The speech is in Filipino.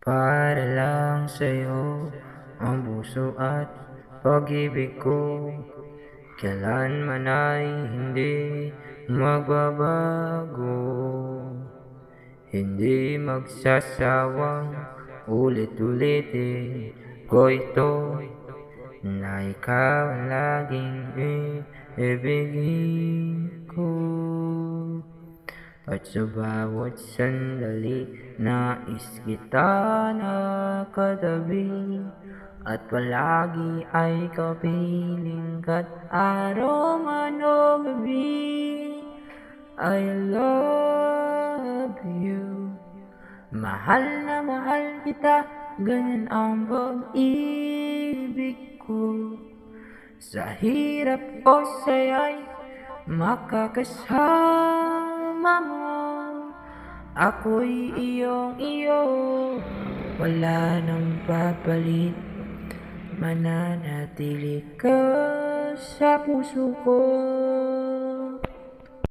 Para lang sa'yo ang puso at pag-ibig ko, kailanman ay hindi magbabago. Hindi magsasawang ulit-ulitin ko ito, na ikaw ang laging iibigin ko. At sa bawat sandali, nais kita nakatabi, at palagi ay kapiling ka't araw man o gabi. I love you, mahal na mahal kita, ganyan ang pag-ibig ko. Sa hirap o saya'y makakasama mo, ako'y iyong-iyo, wala nang papalit, mananatili ka sa puso ko.